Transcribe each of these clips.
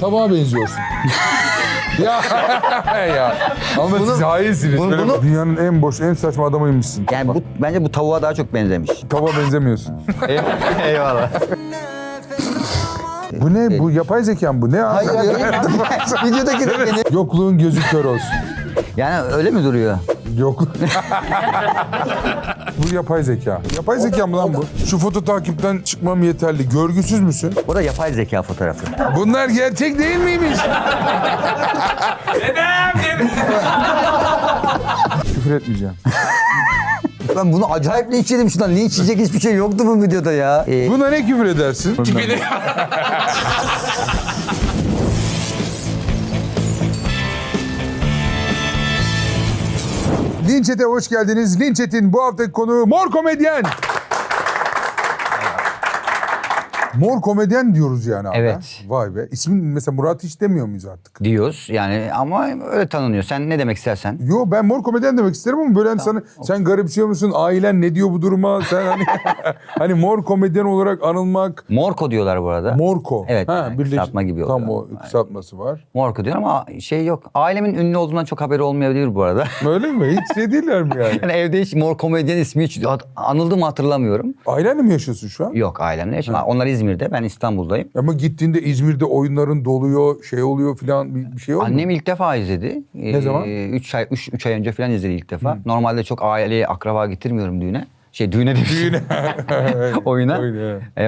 Tavuğa benziyorsun. ya ya. Ama siz hayinsiniz. Dünyanın en boş, en saçma adamıymışsın. Yani bence bu tavuğa daha çok benzemiş. Tavuğa benzemiyorsun. Eyvallah. Bu ne? Bu yapay zeka mı bu? Ne? Hayır. Videodaki de beni. Yokluğun gözü kör olsun. Yani öyle mi duruyor? Yok. Bu yapay zeka. Yapay zeka mı lan bu? Şu foto takipten çıkmam yeterli. Görgüsüz müsün? Bu da yapay zeka fotoğrafı. Bunlar gerçek değil miymiş? Küfür etmeyeceğim. Ben bunu acayip linç yedim şundan. Linç yiyecek hiçbir şey yoktu bu videoda ya. Buna ne küfür edersin? Linçet'e hoş geldiniz. Linçet'in bu haftaki konuğu Mor Komedyen. Mor Komedyen diyoruz yani abi. Evet. Vay be. İsmin mesela Murat hiç demiyor muyuz artık? Diyoruz yani ama öyle tanınıyor. Sen ne demek istersen. Yo, ben Mor Komedyen demek isterim ama böyle hani sana, sen garipsiyor musun? Ailen ne diyor bu duruma? Sen hani hani Mor Komedyen olarak anılmak. Morko diyorlar bu arada. Morko. Evet, Ha, yani kısaltma gibi Tam oluyor. o kısaltması var. Morko diyor ama şey yok. Ailemin ünlü olduğundan çok haberi olmayabilir bu arada. Öyle mi? Hiç şey değiller mi yani? Yani evde hiç Mor Komedyen ismi hiç anıldı mı hatırlamıyorum. Ailenle mi yaşıyorsun şu an? Yok ailemle yaşamıyorum. Onlar İzmir'de, ben İstanbul'dayım. Ama gittiğinde İzmir'de oyunların doluyor, şey oluyor filan bir şey oldu mu? Annem ilk defa izledi. Ne zaman? 3 ay önce falan izledi ilk defa. Normalde çok aileye, akraba getirmiyorum düğüne. Düğüne demiştim. Oyuna.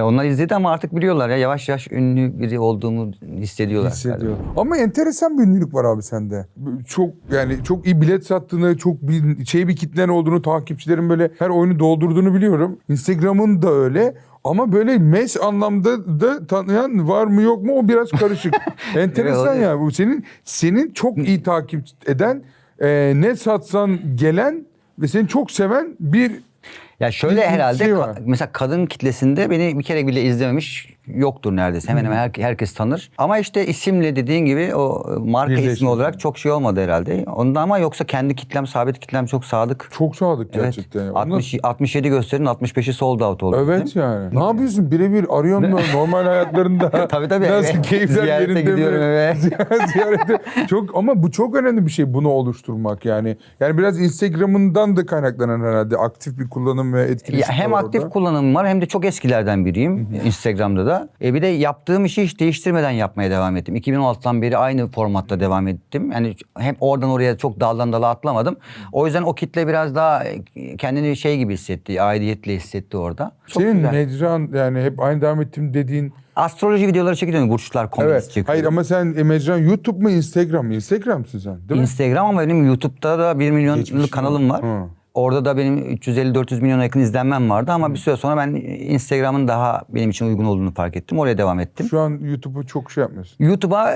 Onlar izledi ama artık biliyorlar ya, yavaş yavaş ünlü biri olduğumu hissediyorlar. Hissediyor. Ama enteresan bir ünlülük var abi sende. Çok yani çok iyi bilet sattığını, çok bir kitlen olduğunu, takipçilerin böyle her oyunu doldurduğunu biliyorum. Instagram'ın da öyle. Ama böyle mes anlamda da tanıyan var mı yok mu o biraz karışık. Enteresan Evet, ya. Bu senin çok iyi takip eden, ne satsan gelen ve seni çok seven bir Ya şöyle Bir herhalde şey var. mesela kadın kitlesinde beni bir kere bile izlememiş yoktur neredeyse. Hemen hemen herkes tanır. Ama işte isimle dediğin gibi o marka Birleşmiş. ismi olarak çok şey olmadı herhalde. Ondan ama yoksa kendi kitlem, sabit kitlem çok sadık. çok sadık Evet. gerçekten. Ya. 67 gösterinin 65'i sold out oldu. Evet yani. Ne yapıyorsun? Birebir arıyorsun mu normal hayatlarında? Tabii. Nasıl keyifler Ziyarete yerinde gidiyorum mi? eve. Ziyarete. Çok ama bu çok önemli bir şey bunu oluşturmak yani. Yani biraz Instagram'ından da kaynaklanan herhalde aktif bir kullanım ve Ya etkileşim hem var aktif orada. kullanımım var hem de çok eskilerden biriyim Instagram'da da. Bir de yaptığım işi hiç değiştirmeden yapmaya devam ettim. 2016'dan beri aynı formatta devam ettim. Yani hem oradan oraya çok daldan dala atlamadım. O yüzden o kitle biraz daha kendini şey gibi hissetti, aidiyetle hissetti orada. Çok Senin güzel. mecran yani hep aynı devam ettiğim dediğin. Astroloji videoları çekiyorum, burçlar komedisi Evet. çekiyorum. Hayır ama sen mecran YouTube mu Instagram mı? Instagram'sın sen değil mi? Instagram ama benim YouTube'da da 1 milyonluk Geçmiş kanalım var. Hı. Orada da benim 350-400 milyona yakın izlenmem vardı ama bir süre sonra ben Instagram'ın daha benim için uygun olduğunu fark ettim. Oraya devam ettim. Şu an YouTube'u çok şey yapmıyorsun. YouTube'a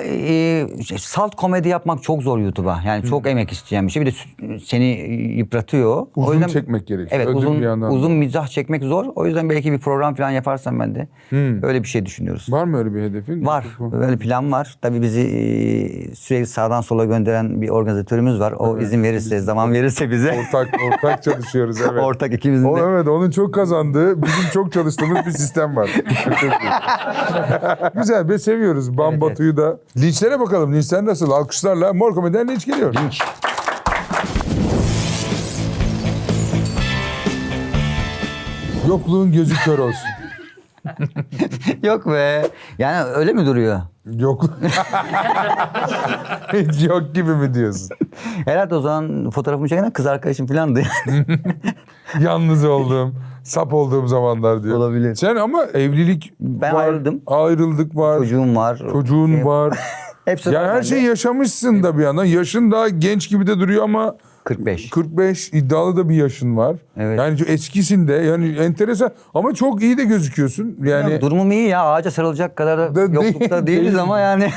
salt komedi yapmak çok zor YouTube'a. Yani çok emek isteyen bir şey. Bir de seni yıpratıyor. Uzun çekmek gerekiyor. Evet, Ödül bir yandan uzun da. mizah çekmek zor. O yüzden belki bir program falan yaparsam ben de öyle bir şey düşünüyoruz. Var mı öyle bir hedefin? Var. Böyle plan var. Tabii bizi sürekli sağdan sola gönderen bir organizatörümüz var. O izin verirse, zaman verirse bize. Ortak çalışıyoruz evet. Ortak ikimizin de. Evet onun çok kazandığı, bizim çok çalıştığımız bir sistem var. Güzel be, seviyoruz. Bambatu'yu da. Linçlere bakalım. Linçler nasıl? Alkışlarla Mor Komedyen linç geliyor. Linç. Yokluğun gözü kör olsun. Yok be. Yani öyle mi duruyor? Yok. Hiç yok gibi mi diyorsun? Herhalde o zaman fotoğrafımı çeken kız arkadaşım falandı. Yalnız olduğum, sap olduğum zamanlar diyor. Olabilir. Sen ama evlilik Ben var. ayrıldım. Ayrıldık var. Çocuğum var. Çocuğun var. Hepsi Yani var her bende. şeyi yaşamışsın da bir yandan. Yaşın daha genç gibi de duruyor ama 45. 45 iddialı da bir yaşın var. Evet. Yani çok eskisin de yani enteresan ama çok iyi de gözüküyorsun. Yani Ya, durumum iyi ya. Ağaca sarılacak kadar Da yoklukta değil. değiliz ama yani.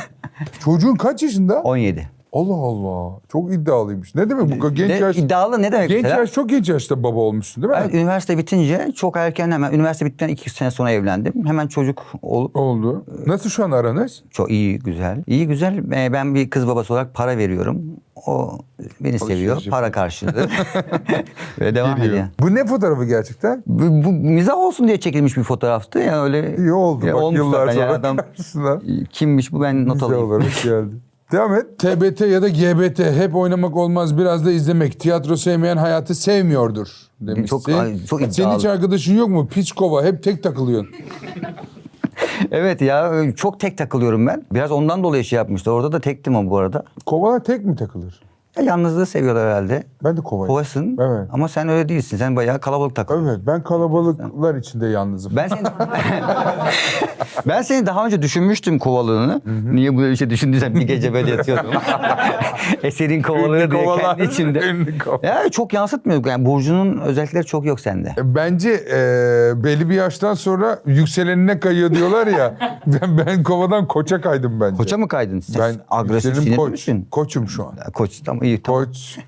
çocuğun kaç yaşında? 17. Allah Allah. Çok iddialıymış. Ne demek bu? Genç yaş. İddialı ne demek Genç mesela? yaş çok genç yaşta baba olmuşsun değil mi? Ben üniversite bitince çok erken hemen üniversite bittikten 2 sene sonra evlendim. Hemen çocuk olup Oldu. Nasıl şu an aranız? çok iyi güzel. İyi güzel. Ben bir kız babası olarak para veriyorum. O beni seviyor. Alışveriş Para karşılığı. Ve devam Geliyor. ediyor. Bu ne fotoğrafı gerçekten? Bu mizah olsun diye çekilmiş bir fotoğraftı. Yani öyle İyi oldu ya bak olmuş yıllar zaten. sonra Yani adam karşısına. kimmiş bu, ben not Güzel alayım. olarak geldi. Devam et. TBT ya da GBT hep oynamak olmaz, biraz da izlemek. Tiyatro sevmeyen hayatı sevmiyordur demişsin. Çok iddialı. Senin hiç arkadaşın yok mu? Piç kova, hep tek takılıyorsun. Evet ya, çok tek takılıyorum ben. Biraz ondan dolayı şey yapmışlar. Orada da tektim ama bu arada. Kovalar tek mi takılır? Ya, yalnızlığı seviyorlar herhalde. Ben de kovayım. Kovasın. Evet. Ama sen öyle değilsin. Sen bayağı kalabalık takılıyorsun. Evet, ben kalabalıklar içinde yalnızım. Ben seni daha önce düşünmüştüm kovalığını. Niye böyle bir şey düşündüysem bir gece böyle yatıyordum. Eserin kovalığı Ünlü diye kovalar, kendi içimde. ünlü kovalar. Ya çok yansıtmıyor. Yani Burcu'nun özellikleri çok yok sende. Bence belli bir yaştan sonra yükselenine kayıyor diyorlar ya. ben kovadan koça kaydım bence. Koça mı kaydın? Sen Ben agresif, yükselenim sinirli koç. misin? Koçum şu an. Koç tamam, iyi tamam. Koç.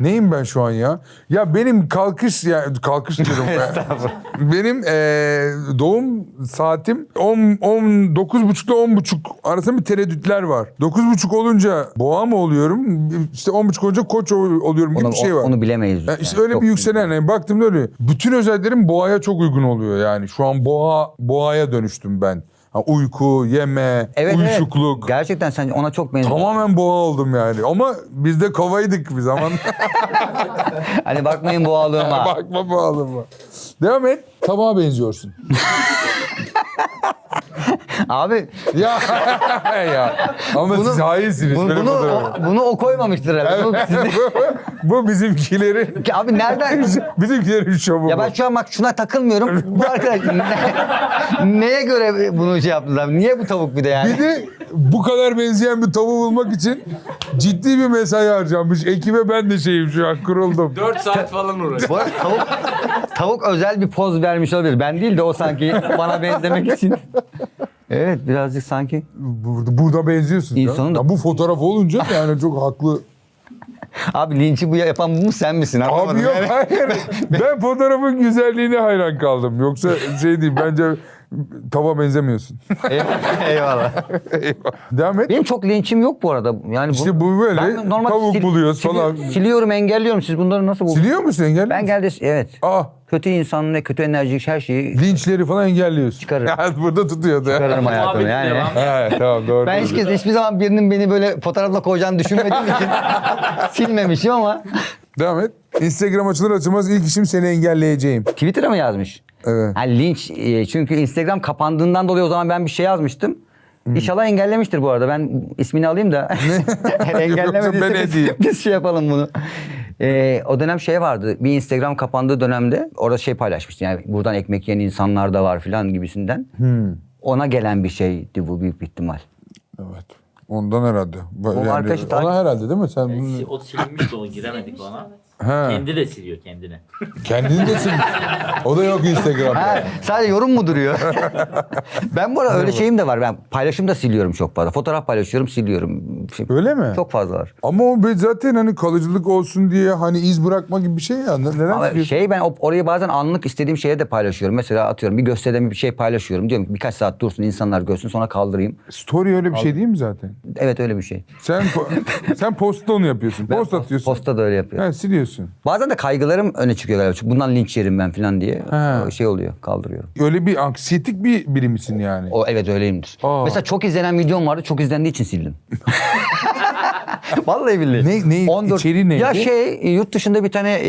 Neyim ben şu an ya? Ya benim kalkış diyorum. Benim doğum saatim 9.30 ile 10.30 arasında bir tereddütler var. 9.30 olunca boğa mı oluyorum? İşte 10.30 olunca koç oluyorum gibi bir şey var. Onu bilemeyiz. Yani işte Yani öyle çok bir yükselen. Yani baktığımda öyle. Bütün özelliklerim boğaya çok uygun oluyor yani. Şu an boğaya dönüştüm ben. Ha, uyku, yeme, Evet, uyuşukluk. evet. Gerçekten sen ona çok benziyorsun. Tamamen boğa oldum yani. Ama biz de kovaydık bir zaman. Hani bakmayın boğalığıma. Bakma boğalığıma. Devam et. Tabağa benziyorsun. Abi ya ya. Ama siz hainsiniz. bunu, Böyle bunu, fotoğrafı. bunu o koymamıştır herhalde. Bu sizin- Bu bizimkilerin Abi nereden? bizimkilerin şovu Ya bu. ben şu an bak şuna takılmıyorum. Bu arkadaş neye göre bunu şey yaptılar? Niye bu tavuk bir de yani? Bir de bu kadar benzeyen bir tavuğu bulmak için ciddi bir mesai harcanmış. Ekibe ben de şeyim şu an, kuruldum. 4 saat falan uğraştım. Bu arada tavuk özel bir poz vermiş olabilir. Ben değil de o sanki bana benzemek için. Evet, birazcık sanki. Burada benziyorsun. İnsanın da- Ya bu fotoğraf olunca yani çok haklı. Abi linçi bu yapan bu mu, sen misin? Abi Anlamadım yok yani. hayır. Ben fotoğrafın güzelliğine hayran kaldım. Yoksa şey değil, bence tava benzemiyorsun. Eyvallah. Devam et. Benim çok linçim yok bu arada. Yani İşte bu böyle Ben normal tavuk buluyoruz falan. Siliyorum, engelliyorum. Siz bunları nasıl buldunuz? Siliyor musun, engelliyor Ben musun? geldi, evet. Ah, Kötü insan ve kötü enerjik her şeyi linçleri falan engelliyorsun. Çıkarırım. Ya burada tutuyordu. çıkarırım hayatımı. Muhabbet Yani. devam. Ha, tamam doğru. Ben hiçbir zaman birinin beni böyle fotoğrafla koyacağını düşünmediğim için silmemişim ama. Devam et. Instagram açılır açılmaz ilk işim seni engelleyeceğim. Twitter'a mı yazmış? Evet. Ha, linç. Çünkü Instagram kapandığından dolayı o zaman ben bir şey yazmıştım. İnşallah engellemiştir bu arada. Ben ismini alayım da. Engellemediyse ben edeyim. biz şey yapalım bunu. O dönem şey vardı. Bir Instagram kapandığı dönemde orada şey paylaşmıştı. Yani buradan ekmek yiyen insanlar da var filan gibisinden. Ona gelen bir şeydi bu, büyük bir ihtimal. Evet. Ondan herhalde. arkadaşı Ona herhalde değil mi? Sen bunu... O silinmişti, o giremedik ona. Ha. Kendi de siliyor kendini. Kendini de sil. O da yok Instagram'da. Ha, sadece yorum mu duruyor? Ben bu arada öyle şeyim de var. Ben paylaşım da siliyorum çok fazla. Fotoğraf paylaşıyorum, siliyorum. Öyle mi? Çok fazla var. Ama o zaten hani kalıcılık olsun diye hani iz bırakma gibi bir şey ya. Neden Ama siliyorsun? ben orayı bazen anlık istediğim şeye de paylaşıyorum. Mesela atıyorum bir gösteride bir şey paylaşıyorum. Diyorum ki birkaç saat dursun, insanlar görsün, sonra kaldırayım. Story öyle bir şey değil mi zaten? Evet, öyle bir şey. Sen postta onu yapıyorsun. Post atıyorsun. Posta da öyle yapıyorum. Ha, siliyorsun. Bazen de kaygılarım öne çıkıyor galiba. Çünkü bundan linç yerim ben falan diye. Ha. O şey oluyor, kaldırıyorum. Öyle bir anksiyetik biri misin yani? O evet, öyleyimdir. Aa. Mesela çok izlenen videom vardı. Çok izlendiği için sildim. Vallahi billahi. Ne? İçeriği neydi? Ya yurt dışında bir tane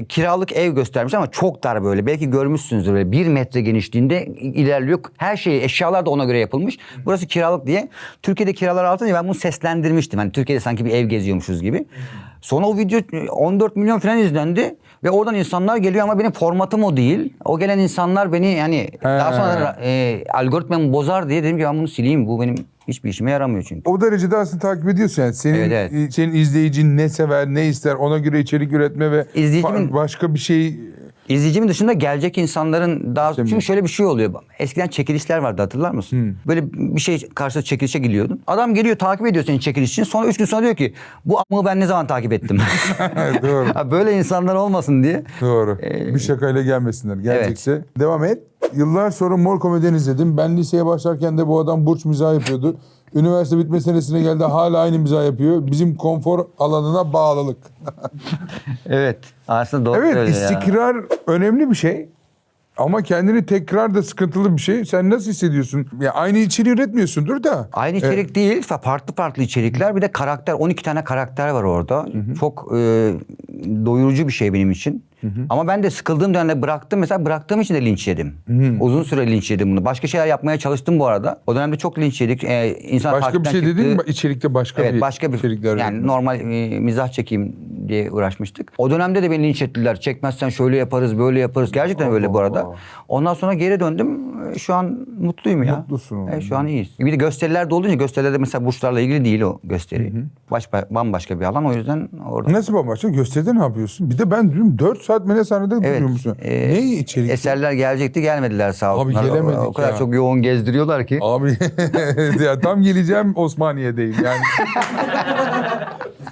kiralık ev göstermiş ama çok dar böyle. Belki görmüşsünüzdür, böyle 1 metre genişliğinde ilerliyor. Her şey, eşyalar da ona göre yapılmış. Burası kiralık diye. Türkiye'de kiralar artınca ben bunu seslendirmiştim. Hani Türkiye'de sanki bir ev geziyormuşuz gibi. Sonra o video 14 milyon falan izlendi. Ve oradan insanlar geliyor ama benim formatım o değil. O gelen insanlar beni yani daha sonra algoritmamı bozar diye dedim ki ben bunu sileyim. Bu benim hiçbir işime yaramıyor çünkü. O derecede aslında takip ediyorsun yani. Senin izleyicin ne sever, ne ister, ona göre içerik üretme ve İzleyicimin- başka bir şey İzleyicimin dışında gelecek insanların daha... İstemiyor. Çünkü şöyle bir şey oluyor. Eskiden çekilişler vardı, hatırlar mısın? Böyle bir şey karşısında çekilişe gidiyordun. Adam geliyor, takip ediyor senin çekiliş için. Sonra 3 gün sonra diyor ki bu amığı ben ne zaman takip ettim? Doğru. Ha, böyle insanlar olmasın diye. Doğru. Bir şakayla gelmesinler. Gelecekse devam et. Yıllar sonra Mor Komedi'den izledim. Ben liseye başlarken de bu adam burç mizahı yapıyordu. Üniversite bitme senesine geldi, hala aynı mizah yapıyor. Bizim konfor alanına bağlılık. Evet. Aslında doğru Evet, söylüyor ya. istikrar önemli bir şey. Ama kendini tekrar da sıkıntılı bir şey. Sen nasıl hissediyorsun? Ya aynı içeriği üretmiyorsundur da. Aynı içerik değil, farklı içerikler. Bir de karakter, 12 tane karakter var orada. Çok doyurucu bir şey benim için. Ama ben de sıkıldığım dönemde bıraktım. Mesela bıraktığım için de linç yedim. Uzun süre linç yedim bunu. Başka şeyler yapmaya çalıştım bu arada. O dönemde çok linç yedik. İnsan Başka bir takipten şey çıktı. dedin mi? İçerikte başka Evet, bir başka bir içerikler. yani normal mizah çekeyim diye uğraşmıştık. O dönemde de beni linç ettiler. Çekmezsen şöyle yaparız, böyle yaparız. Gerçekten öyle bu arada. Ondan sonra geri döndüm. Şu an mutluyum ya. Mutlusun. Evet, şu an iyiyiz. Bir de gösterilerde olunca, gösterilerde mesela burçlarla ilgili değil o gösteri. Bambaşka bir alan, o yüzden orada. Nasıl bambaşka? Gösteride ne yapıyorsun? Bir de ben dün 4 saat mene sahnede duruyormuşum. Ne içerik? Eserler gelecekti, gelmediler sağ olsunlar. gelemedik o kadar ya. çok yoğun gezdiriyorlar ki. Abi ya tam geleceğim, Osmaniye'deyim yani.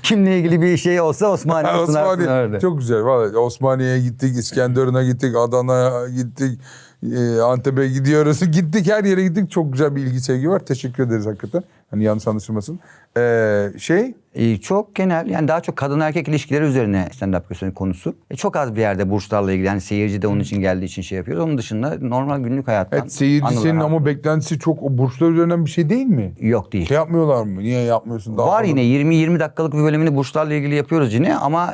Kimle ilgili bir şey olsa Osmaniye sunarsın Osmaniye orada. çok güzel. Vallahi Osmaniye'ye gittik, İskenderun'a gittik, Adana'ya gittik, Antep'e gidiyoruz. Gittik, her yere gittik. Çok güzel bir ilgi sevgi var. Teşekkür ederiz hakikaten. Hani yanlış anlaşılmasın. Çok genel, yani daha çok kadın erkek ilişkileri üzerine stand-up gösteri konusu. Çok az bir yerde burçlarla ilgili, yani seyirci de onun için geldiği için şey yapıyoruz. Onun dışında normal günlük hayattan. Evet, seyircisinin anılar. ama beklentisi çok o burçlar üzerinden bir şey değil mi? Yok değil. Şey yapmıyorlar mı? Niye yapmıyorsun? Daha Var fazla- yine 20 dakikalık bir bölümünü burçlarla ilgili yapıyoruz yine ama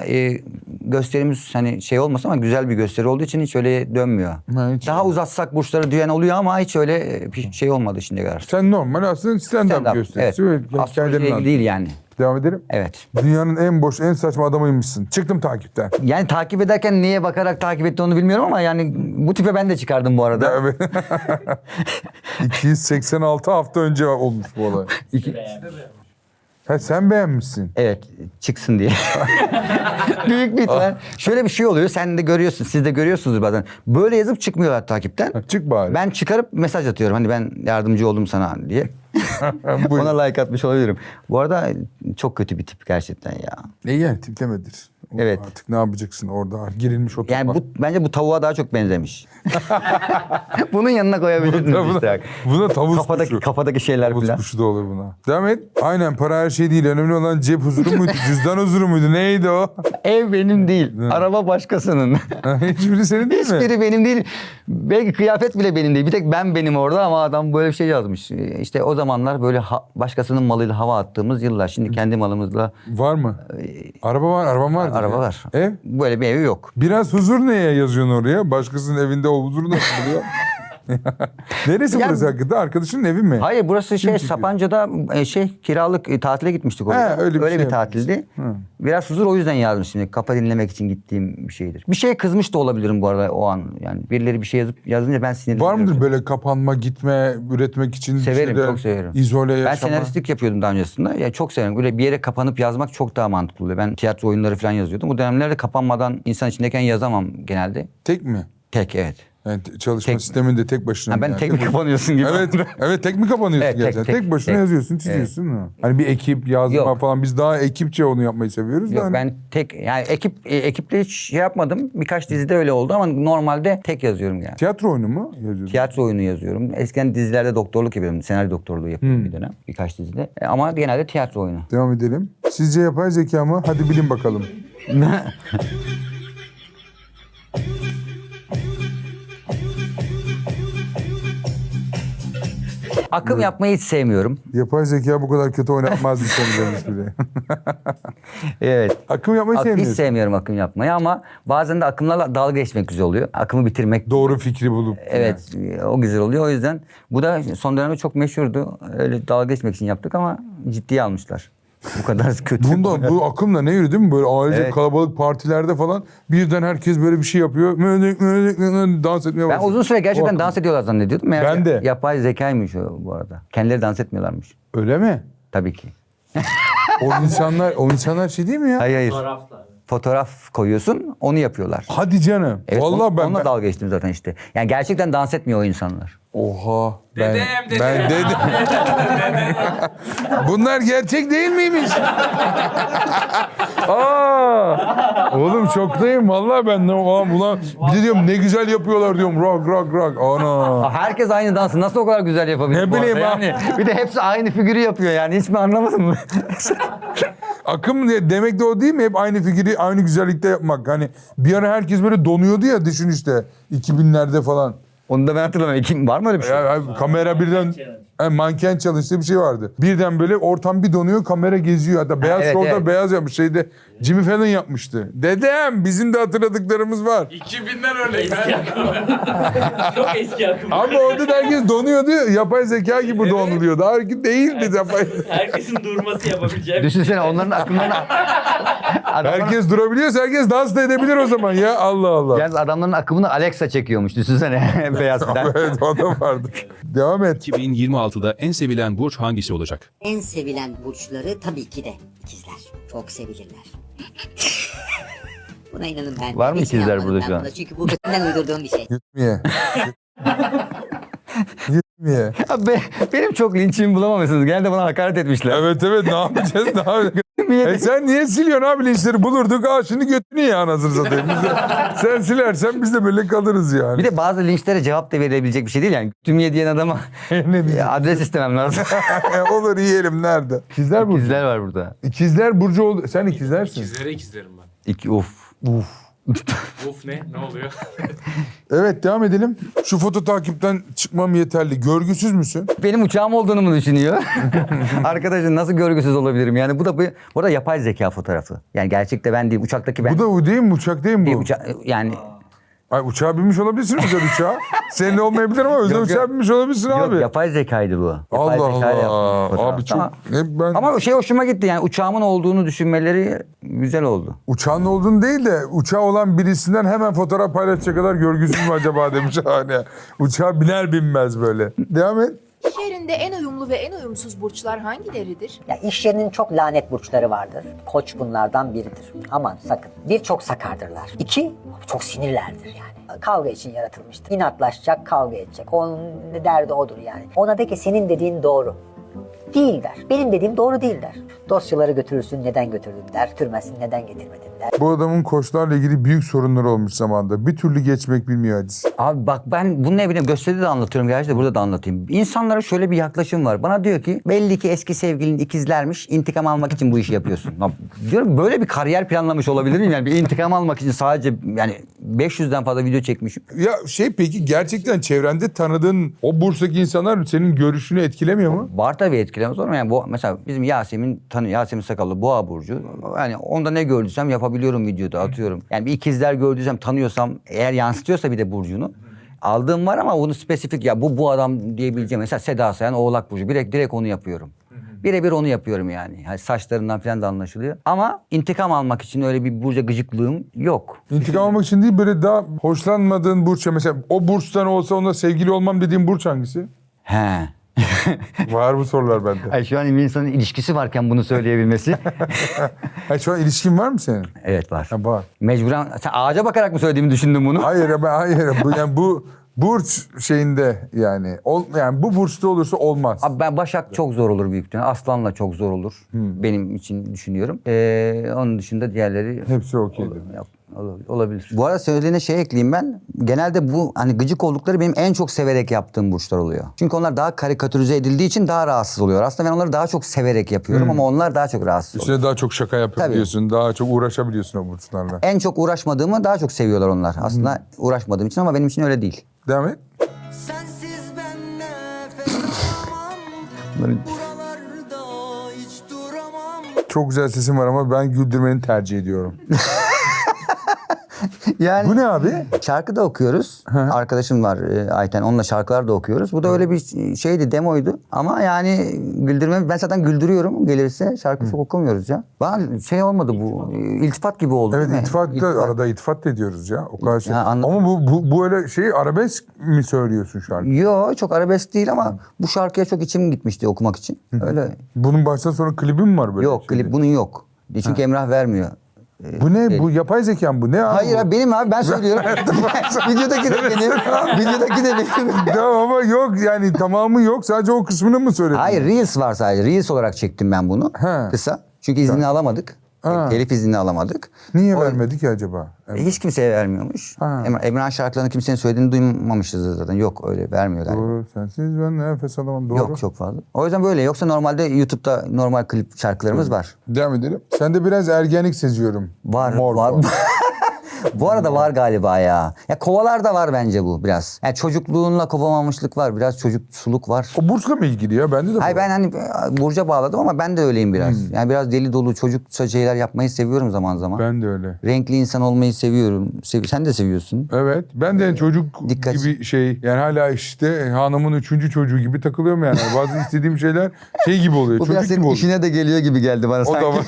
gösterimiz hani şey olmasa ama güzel bir gösteri olduğu için hiç öyle dönmüyor. Ha, hiç. Daha uzatsak burçları diyen oluyor ama hiç öyle bir şey olmadı şimdiye kadar. Sen normal aslında stand-up Stand-up, gösterisi. evet. Evet. Astrolojiyle ilgili değil yani. Devam edelim. Evet. Dünyanın en boş, en saçma adamıymışsın. Çıktım takipten. Yani takip ederken neye bakarak takip etti onu bilmiyorum ama yani bu tipe ben de çıkardım bu arada. Evet. 286 hafta önce olmuş bu olay. Ha, sen beğenmişsin. Evet, çıksın diye. Büyük bir ihtimal. Şöyle bir şey oluyor, sen de görüyorsun, siz de görüyorsunuz bazen. Böyle yazıp çıkmıyorlar takipten. Çık bari. Ben çıkarıp mesaj atıyorum, hani ben yardımcı oldum sana diye. Buyur. Ona like atmış olabilirim. Bu arada çok kötü bir tip gerçekten ya. Ne yani tiplemedir. Evet. Artık ne yapacaksın orada? Girilmiş o Yani topa. bence bu tavuğa daha çok benzemiş. Bunun yanına koyabilirsiniz işte. Buna tavus kuşu. Kafadaki şeyler Tavus falan. kuşu da olur buna. Devam et. Aynen, para her şey değil. Önemli olan cep huzuru muydu? Cüzdan huzuru muydu? Neydi o? Ev benim değil. Araba başkasının. Hiçbiri senin değil mi? Hiçbiri benim değil. Belki kıyafet bile benim değil. Bir tek ben benim orada ama adam böyle bir şey yazmış. İşte o zamanlar böyle başkasının malıyla hava attığımız yıllar. Şimdi kendi malımızla Var mı? Araba var. Arabam var. araba var. Ev? Böyle bir evi yok. Biraz huzur neye yazıyorsun oraya? Başkasının evinde o huzuru nasıl buluyor? Neresi Ya- burası hakikaten? Arkadaşının evi mi? Hayır, burası çekiyor? Sapanca'da kiralık tatile gitmiştik oraya. He, öyle bir şey tatildi. Biraz huzur, o yüzden yazdım şimdi. Kafa dinlemek için gittiğim bir şeydir. Bir şeye kızmış da olabilirim bu arada o an. Yani birileri bir şey yazınca ben sinirleniyorum. Var mıdır böyle kapanma, gitme, üretmek için bir Severim, şeyde çok severim. izole Ben yaşama? senaristlik yapıyordum daha öncesinde. Ya çok severim. Böyle bir yere kapanıp yazmak çok daha mantıklı oluyor. Ben tiyatro oyunları falan yazıyordum. Bu dönemlerde kapanmadan insan içindeyken yazamam genelde. Tek mi? Tek, evet. Yani çalışma Tek- sisteminde tek başına. Ha, ben yani. tek mi kapanıyorsun gibi. Evet, evet, tek mi kapanıyorsun Evet, tek, gerçekten? Tek, tek, başına tek. yazıyorsun, çiziyorsun. Ha. Hani bir ekip yazma Yok. falan, biz daha ekipçe onu yapmayı seviyoruz da. Yok, hani- ben tek, yani ekiple hiç şey yapmadım. Birkaç dizide öyle oldu ama normalde tek yazıyorum yani. Tiyatro oyunu mu yazıyorsun? Tiyatro oyunu yazıyorum. Eskiden dizilerde doktorluk yapıyordum. Senaryo doktorluğu yapıyordum bir dönem. Birkaç dizide. Ama genelde tiyatro oyunu. Devam edelim. Sizce yapay zeka mı? Hadi bilin bakalım. Akım yapmayı hiç sevmiyorum. Yapay zeka bu kadar kötü oynatmazdı seni demiş bile. Evet. Akım yapmayı Hiç sevmiyorsun. sevmiyorum akım yapmayı ama bazen de akımlarla dalga geçmek güzel oluyor. Akımı bitirmek. Doğru fikri bulup. Evet, o güzel oluyor. O yüzden bu da son dönemde çok meşhurdu. Öyle dalga geçmek için yaptık ama ciddiye almışlar. Bu kadar kötü. Bu akımla ne yürüdü değil mi? Böyle ailece Evet. kalabalık partilerde falan birden herkes böyle bir şey yapıyor. Dans etmeye Ben başlıyor. uzun süre O gerçekten akım. dans ediyorlar zannediyordum. Meğer Ben de. Yapay zekaymış o bu arada. Kendileri dans etmiyorlarmış. Öyle mi? Tabii ki. O insanlar şey değil mi ya? Hayır. Fotoğraflar. Fotoğraf koyuyorsun. Onu yapıyorlar. Hadi canım. Evet, Vallahi ben... onunla dalga geçtim zaten işte. Yani gerçekten dans etmiyor o insanlar. Oha. Dedem, Ben dedim. Bunlar gerçek değil miymiş? Aa! Oğlum şoktayım vallahi ben de. Ulan bir de diyorum ne güzel yapıyorlar diyorum. Rock. Ana. Herkes aynı dansı nasıl o kadar güzel yapabilir? Ne bu arada? bileyim yani. Bir de hepsi aynı figürü yapıyor yani. Hiç mi anlamadın mı? Akım demek de o değil mi? Hep aynı figürü aynı güzellikte yapmak. Hani bir ara herkes böyle donuyordu ya düşün işte 2000'lerde falan. Onu da ben hatırlamıyorum. Kim, var mı öyle bir şey? Ya, kamera birden manken çalıştığı bir şey vardı. Birden böyle ortam bir donuyor, kamera geziyor. Hatta beyaz evet, şovda evet. beyaz yapmış. Şeyde Jimmy Fallon yapmıştı. Dedem bizim de hatırladıklarımız var. 2000'den örnek Çok eski akım. Ama orada da herkes donuyordu. Yapay zeka gibi donuluyordu. Halbuki değildi yapay zeka. Herkesin durması yapabilecek. Düşünsene onların aklından... Herkes durabiliyorsa herkes dans da edebilir o zaman ya. Allah Allah. Yalnız adamların akımını Alexa çekiyormuş. Düşünsene beyaz filan. Evet o da vardı. Devam et. 2026'da en sevilen burç hangisi olacak? En sevilen burçları tabii ki de ikizler. Çok sevilirler. Buna inanın ben. Var mı hiç ikizler inanmadım burada ben şu an? buna. Çünkü bu benden uydurduğum bir şey. Gitmeye. Gitmeye. Benim çok linçimi bulamamışsınız. Genelde bana hakaret etmişler. Evet ne yapacağız? Ne yapacağız? Sen niye siliyorsun abi linçleri bulurduk. Şimdi götünü ya anasını satayım. Sen silersen biz de böyle kalırız yani. Bir de bazı linçlere cevap da verilebilecek bir şey değil yani. Tümye diyen adama Ne diyeyim? adres istemem lazım. Olur yiyelim nerede? İkizler burcu. İkizler var burada. İkizler burcu oldu. Sen ikizlersin. İkizlerim ben. Uf. Of ne oluyor? Evet devam edelim. Şu foto takipten çıkmam yeterli. Görgüsüz müsün? Benim uçağım olduğunu mu düşünüyor? Arkadaşım nasıl görgüsüz olabilirim? Yani bu arada yapay zeka fotoğrafı. Yani gerçekte ben değil, uçaktaki ben. Bu da o değil mi? Uçak değil mi Değil, bu? yani Ay uçağa binmiş olabilirsin özel uçağa. Seninle olmayabilir ama özel Yok, uçağa binmiş olabilirsin abi. yok, yapay zekaydı bu. Yapay Allah zekayla yaptım Allah. fotoğrafı. Abi çok... Ama, Hep ben... ama şey hoşuma gitti yani uçağımın olduğunu düşünmeleri güzel oldu. Uçağın olduğunu değil de uçağı olan birisinden hemen fotoğraf paylaşacak kadar görgüsüz mü acaba demiş. Hani uçağa biner binmez böyle. Devam et. İş yerinde en uyumlu ve en uyumsuz burçlar hangileridir? Ya iş yerinin çok lanet burçları vardır. Koç bunlardan biridir. Aman sakın. Bir, çok sakardırlar. İki, çok sinirlerdir yani. Kavga için yaratılmıştır. İnatlaşacak, kavga edecek. Onun derdi odur yani. Ona de ki senin dediğin doğru. Değil der. Benim dediğim doğru değil der. Dosyaları götürürsün, neden götürdün der. Götürmezsin, neden getirmedin der. Bu adamın koçlarla ilgili büyük sorunları olmuş zamanda. Bir türlü geçmek bilmiyor Hadis. Abi bak ben bunun evine gösteride de anlatıyorum. Gerçi de burada da anlatayım. İnsanlara şöyle bir yaklaşım var. Bana diyor ki belli ki eski sevgilin ikizlermiş. İntikam almak için bu işi yapıyorsun. Ya, diyorum böyle bir kariyer planlamış olabilir miyim? Yani bir intikam almak için sadece yani 500'den fazla video çekmişim. Ya peki gerçekten çevrende tanıdığın o burstaki insanlar senin görüşünü etkilemiyor mu? Var tabii etkilemez olur mu? Yani bu mesela bizim Yasemin Sakallı Boğa burcu. Yani onda ne gördüysem yapabiliyorum videoda atıyorum. Yani bir ikizler gördüysem tanıyorsam eğer yansıtıyorsa bir de burcunu aldığım var ama bunu spesifik ya bu adam diyebileceğim. Mesela Seda Sayan Oğlak burcu. Direkt onu yapıyorum. Birebir onu yapıyorum yani. Saçlarından falan da anlaşılıyor. Ama intikam almak için öyle bir burca gıcıklığım yok. İntikam almak için değil böyle daha hoşlanmadığın burç. Mesela o burçtan olsa onunla sevgili olmam dediğin burç hangisi? He. Var bu sorular bende. Ay şu an bir insanın ilişkisi varken bunu söyleyebilmesi. Hayır, şu an ilişkin var mı senin? Evet var. Ha, var. Mecburen sen ağaca bakarak mı söylediğimi düşündün bunu? Hayır bu burç şeyinde yani yani bu burçta olursa olmaz. Abi ben Başak çok zor olur büyük ihtimalle. Aslan'la çok zor olur. Benim için düşünüyorum. Onun dışında diğerleri Hepsi okeydir. olabilir. Bu arada söylediğine şey ekleyeyim ben. Genelde bu hani gıcık oldukları benim en çok severek yaptığım burçlar oluyor. Çünkü onlar daha karikatürize edildiği için daha rahatsız oluyor. Aslında ben onları daha çok severek yapıyorum ama onlar daha çok rahatsız oluyor. İşte daha çok şaka yapabiliyorsun, daha çok uğraşabiliyorsun o burçlarla. En çok uğraşmadığımı daha çok seviyorlar onlar. Aslında uğraşmadığım için ama benim için öyle değil. Devam et. Sensiz ben nefes alamam. Buralarda hiç duramam. Çok güzel sesin var ama ben güldürmeni tercih ediyorum. Yani Bu ne abi? şarkı da okuyoruz. Arkadaşım var Ayten. Onunla şarkılar da okuyoruz. Bu da öyle bir şeydi, demoydu. Ama yani güldürme, ben zaten güldürüyorum gelirse. Şarkı çok okumuyoruz ya. Bana şey olmadı bu. İltifat gibi oldu. Evet değil mi? iltifat da arada iltifat da ediyoruz ya. O kadar şey. Ya, anladım. Ama bu öyle şey arabesk mi söylüyorsun şarkı? Yo çok arabesk değil ama bu şarkıya çok içim gitmişti okumak için. Öyle. Bunun baştan sonra klibi mi var böyle? Yok klip bunun yok. Çünkü Emrah vermiyor. Bu ne? Bu yapay zeka mı bu? Ne abi? Hayır abi benim abi ben söylüyorum. Videodaki de benim. Videodaki de benim. Tamam ama yok yani tamamı yok. Sadece o kısmını mı söyledin? Hayır Reels var sadece. Reels olarak çektim ben bunu. He. Kısa. Çünkü iznini alamadık. Ha. Telif iznini alamadık. Niye vermedi ki acaba? Hiç kimseye vermiyormuş. Ha. Emrah şarkılarını kimsenin söylediğini duymamışız zaten. Yok öyle vermiyor galiba. Doğru. Sensiz ben nefes alamam. Doğru. Yok çok fazla. O yüzden böyle. Yoksa normalde YouTube'da normal klip şarkılarımız var. Devam edelim. Sende biraz ergenlik seziyorum. Var. Morfo. Var. Bu arada var galiba ya. Ya kovalar da var bence bu biraz. Yani çocukluğunla kovamamışlık var. Biraz çocuksuluk var. O burçla mı ilgili ya? Bende de Hayır var. ben hani burca bağladım ama ben de öyleyim biraz. Yani biraz deli dolu çocukça şeyler yapmayı seviyorum zaman zaman. Ben de öyle. Renkli insan olmayı seviyorum. Sen de seviyorsun. Evet. Ben de çocuk Dikkat. gibi şey yani hala işte hanımın 3. çocuğu gibi takılıyorum yani. Bazı istediğim şeyler şey gibi oluyor. Bu çocuk biraz gibi senin oluyor. işine de geliyor gibi geldi bana O sanki. da var.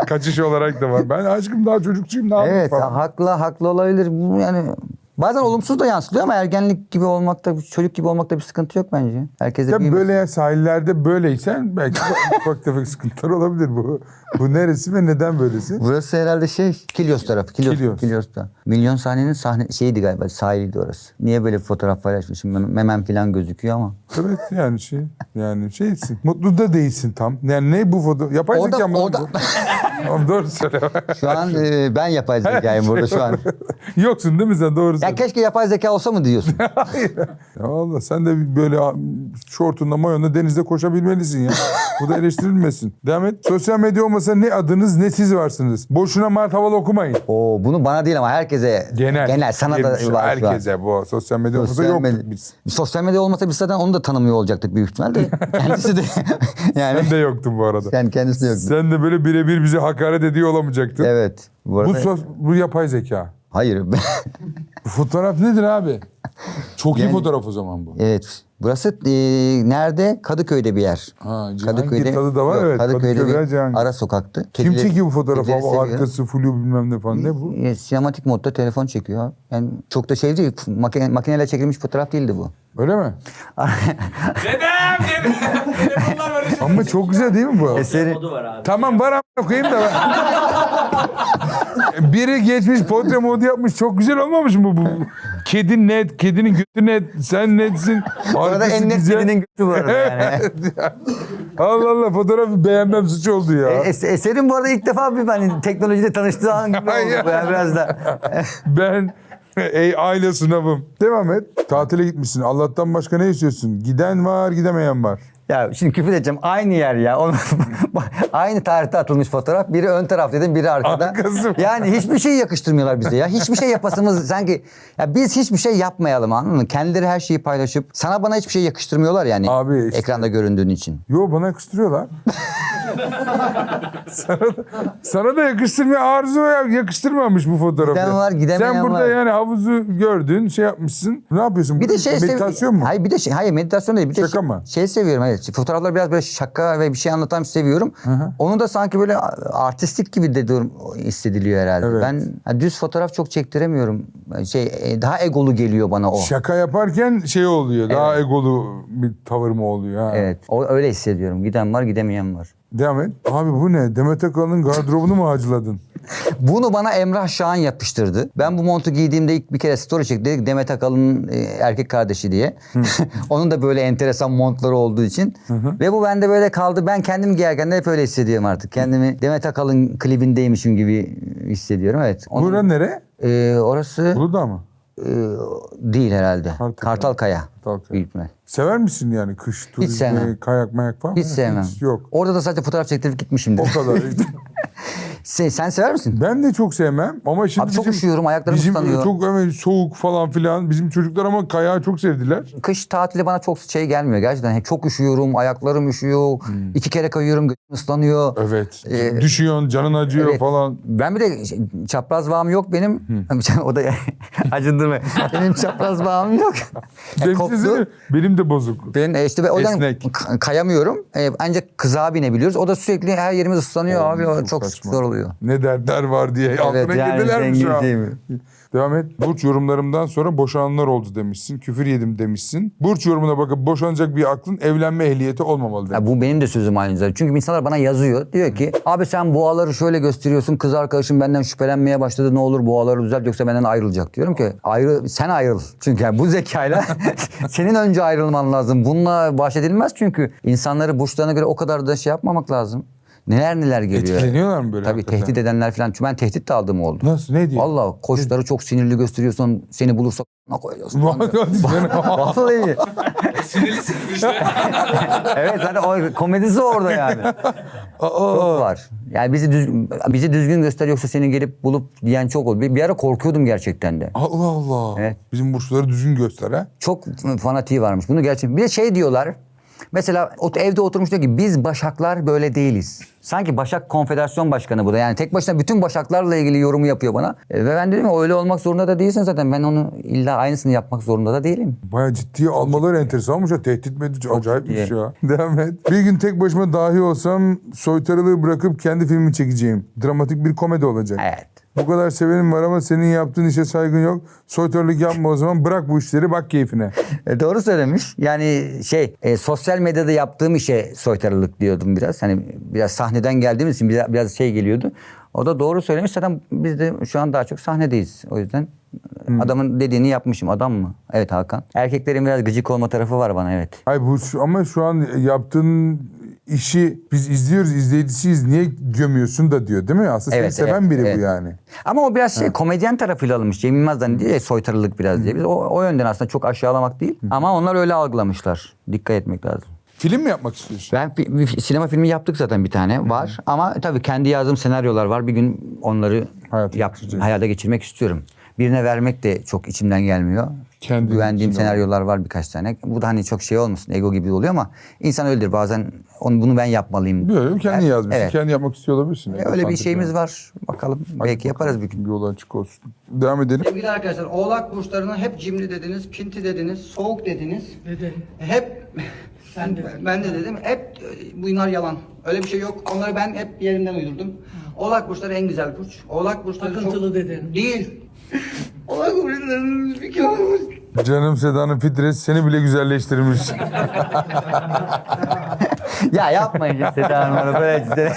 Kaçış olarak da var. Ben aşkım daha çocukçuyum ne yapayım Evet falan. haklı olabilir. Bu yani bazen olumsuz da yansıtıyor ama ergenlik gibi olmakta, çocuk gibi olmakta bir sıkıntı yok bence. Herkes de Tabii büyümez. böyle sahillerde böyleysen belki ufak tefek sıkıntılar olabilir bu. Bu neresi ve neden böylesi? Burası herhalde Kilyos tarafı. Kilyos. Kilyos'ta. Milyon sahnenin şeydi galiba, sahiliydi orası. Niye böyle bir fotoğraf paylaşmışım? Memem falan gözüküyor ama. Evet yani şeysin. Mutlu da değilsin tam. Yani ne bu foto? Yapay O da- zeka mı? o da- bu? Tamam, doğru söyle. Şu an ben yapay zekayım burada şu an. Yoksun değil mi sen? Doğru Ya söyle. keşke yapay zeka olsa mı diyorsun? Ya Allah sen de böyle şortunla mayonla denizde koşabilmelisin ya. Bu da eleştirilmesin. Devam et. Sosyal medya olmasa ne adınız ne siz varsınız. Boşuna Mert Havalı okumayın. Oo, bunu bana değil ama herkese. Genel. Sana da Girmiş, var şu an. herkese bu. Sosyal medya olmasa Sosyal yoktuk medya- biz. Sosyal medya olmasa biz zaten onu da tanımıyor olacaktık büyük ihtimalle. Kendisi de yani. Sen de yoktun bu arada. Yani kendisi de yoktu. Sen de böyle birebir bize hakaret ediyor olamayacaktın. Evet. Bu arada... Bu yapay zeka. Hayır. Bu fotoğraf nedir abi? Çok iyi Yani- fotoğraf o zaman bu. Evet. Burası nerede? Kadıköy'de bir yer. Ha, Cihangir tadı da var, Yok, evet. Kadıköy'de Kadıköy veya bir Cihangir. ara sokaktı. Kim çekiyor bu fotoğrafı? kedileri Ama seviyorum. arkası flu bilmem ne falan. Ne bu? Sinematik modda telefon çekiyor. Yani çok da şey değil. Makineyle çekilmiş fotoğraf değildi bu. Öyle mi? Dedem. Telefonlar var. Ama çok güzel değil mi bu? Eseri Modu var abi. Tamam var ama koyayım da ben. Biri geçmiş portre modu yapmış. Çok güzel olmamış mı bu? Kedin net, kedinin götü net, sen netsin. Orada Arkası en net güzel. kedinin götü bu arada yani. Allah Allah fotoğrafı beğenmem suç oldu ya. Eserin bu arada ilk defa bir hani teknolojiyle tanıştığı an gibi oldu. bu yani biraz da. Ben aile sınavım. Devam et. Tatile gitmişsin. Allah'tan başka ne istiyorsun? Giden var, gidemeyen var. Ya şimdi küfür edeceğim. Aynı yer ya. Aynı tarihte atılmış fotoğraf. Biri ön taraf dedim, biri arkada. Arkası mı? Yani hiçbir şey yakıştırmıyorlar bize ya. Hiçbir şey yapasımız sanki ya biz hiçbir şey yapmayalım anladın mı? Kendileri her şeyi paylaşıp sana bana hiçbir şey yakıştırmıyorlar yani. Abi işte- Ekranda göründüğün için. Yo bana yakıştırıyorlar. sana da yakıştırmıyor. Arzu'ya yakıştırmamış bu fotoğrafı. Giden var, gidemeyen Sen burada var. yani havuzu gördün, şey yapmışsın. Ne yapıyorsun? Bir de şey meditasyon mu? Hayır bir de hayır meditasyon değil. Bir de Şaka mı? Şey seviyorum. Evet. Fotoğrafları biraz böyle şaka ve bir şey anlatan seviyorum. Onu da sanki böyle artistik gibi de hissediliyor herhalde. Evet. Ben düz fotoğraf çok çektiremiyorum. Daha egolu geliyor bana o. Şaka yaparken şey oluyor. Daha egolu bir tavır mı oluyor? Ha. Evet. Öyle hissediyorum. Giden var, gidemeyen var. Devam et. Abi bu ne? Demet Akalın'ın gardırobunu mu hacıladın? Bunu bana Emrah Şahan yapıştırdı. Ben bu montu giydiğimde ilk bir kere story çekti. Dedik Demet Akalın'ın erkek kardeşi diye. Onun da böyle enteresan montları olduğu için. Ve bu bende böyle kaldı. Ben kendim giyerken de hep öyle hissediyorum artık. Kendimi Demet Akalın klibindeymişim gibi hissediyorum. Evet. Bura nere? Orası Uludağ mı? değil herhalde. Kartalkaya. Kartalkaya. Kartalkaya. Büyük ihtimal. Sever misin yani kış turizmi, sevmem. kayak mayak falan? Hiç sevmem. Yok. Orada da sadece fotoğraf çektirip gitmişimdir. O kadar. Sen sever misin? Ben de çok sevmem ama şimdi Abi çok üşüyorum, ayaklarım bizim ıslanıyor. çok soğuk falan filan. Bizim çocuklar ama kayağı çok sevdiler. Kış tatili bana çok şey gelmiyor gerçekten. Çok üşüyorum, ayaklarım üşüyor. 2 kere kayıyorum, götüm ıslanıyor. Evet. Ee, Düşüyorsun, canın acıyor evet. falan. Ben bir de çapraz bağım yok benim. O da acındırma. Benim çapraz bağım yok. Benim, Koptu. benim de bozuk. Ben işte o yüzden Esnek. kayamıyorum. Ancak kızağa binebiliyoruz. O da sürekli her yerimiz ıslanıyor abi. O çok çok saçma. zor oluyor. oluyor. Ne dertler var diye. Altına girdiler mi şu an? zengin mi? Devam et. Burç yorumlarımdan sonra boşananlar oldu demişsin. Küfür yedim demişsin. Burç yorumuna bakıp boşanacak bir aklın evlenme ehliyeti olmamalı demiş. Ya bu benim de sözüm aynı zamanda. Çünkü insanlar bana yazıyor. Diyor ki abi sen boğaları şöyle gösteriyorsun. Kız arkadaşım benden şüphelenmeye başladı. Ne olur boğaları düzelt yoksa benden ayrılacak. Diyorum ki sen ayrıl. Çünkü yani bu zekayla senin önce ayrılman lazım. Bununla baş edilmez çünkü insanları burçlarına göre o kadar da şey yapmamak lazım. Neler geliyor. Etkileniyorlar mı böyle? Tabii hakikaten? tehdit edenler falan. Çünkü ben tehdit de aldığım oldu. Nasıl? Ne diyor? Vallahi koçları çok sinirli gösteriyorsun. Seni bulursak koyuyorsun. Hadi canım. Vallahi. Sinirlisin işte. Evet zaten o komedisi orada yani. Çok var. Yani bizi düzgün göster yoksa seni gelip bulup diyen çok oldu. Bir ara korkuyordum gerçekten de. Allah Allah. Evet. Bizim burçları düzgün göster ha. Çok fanatiği varmış. Bunu gerçekten. Bir de şey diyorlar. Mesela evde oturmuş diyor ki biz Başaklar böyle değiliz. Sanki Başak Konfederasyon Başkanı bu da. Yani tek başına bütün Başaklarla ilgili yorumu yapıyor bana. Ve ben dedim öyle olmak zorunda da değilsin zaten. Ben onu illa aynısını yapmak zorunda da değilim. Baya ciddiye almaları enteresanmış ya. Tehdit mi edici? Acayipmiş ciddi. ya. Devam et. Bir gün tek başıma dahi olsam soytarılığı bırakıp kendi filmimi çekeceğim. Dramatik bir komedi olacak. Evet. Bu kadar sevenim var ama senin yaptığın işe saygın yok. Soytarılık yapma o zaman. Bırak bu işleri, bak keyfine. Doğru söylemiş. Yani sosyal medyada yaptığım işe soytarılık diyordum biraz. Hani biraz sahneden geldiğimiz için biraz şey geliyordu. O da doğru söylemiş. Zaten biz de şu an daha çok sahnedeyiz. O yüzden adamın dediğini yapmışım. Adam mı? Evet Hakan. Erkeklerin biraz gıcık olma tarafı var bana evet. Ay ama şu an yaptığın işi biz izliyoruz, izleyicisiyiz. Niye gömüyorsun da diyor değil mi? Aslında Evet, seni seven evet, biri evet. bu yani. Ama o biraz komedyen tarafıyla alınmış. Cem Yılmaz'dan diye soytarılık biraz diye. Biz o yönden aslında çok aşağılamak değil. Ama onlar öyle algılamışlar. Dikkat etmek lazım. Film mi yapmak istiyorsun? Ben bir sinema filmi yaptık zaten bir tane var. Ama tabii kendi yazdığım senaryolar var. Bir gün onları hayata geçirmek istiyorum. Birine vermek de çok içimden gelmiyor. Kendi Güvendiğim içinden. senaryolar var birkaç tane. Bu da hani çok şey olmasın, ego gibi oluyor ama insan öyledir bazen. Bunu ben yapmalıyım. Biliyorum, kendi yazmışsın. Evet. Kendi yapmak istiyor olabilirsin. Öyle bir şeyimiz var. Bakalım belki yaparız bir gün. Bir yol açık olsun. Devam edelim. Sevgili arkadaşlar, Oğlak burçlarına hep cimri dediniz, pinti dediniz, soğuk dediniz. Dedim. Hep Sen de. ben de dedim. Hep bunlar yalan. Öyle bir şey yok. Onları ben hep yerimden uydurdum. Oğlak burçları en güzel burç. Oğlak burçları Takıntılı çok... dedin. Değil. Oğlak burçları bir kabus. Canım Seda'nın fitresi seni bile güzelleştirmiş. Ya yapmayın Seda Hanım'ı böyle işte.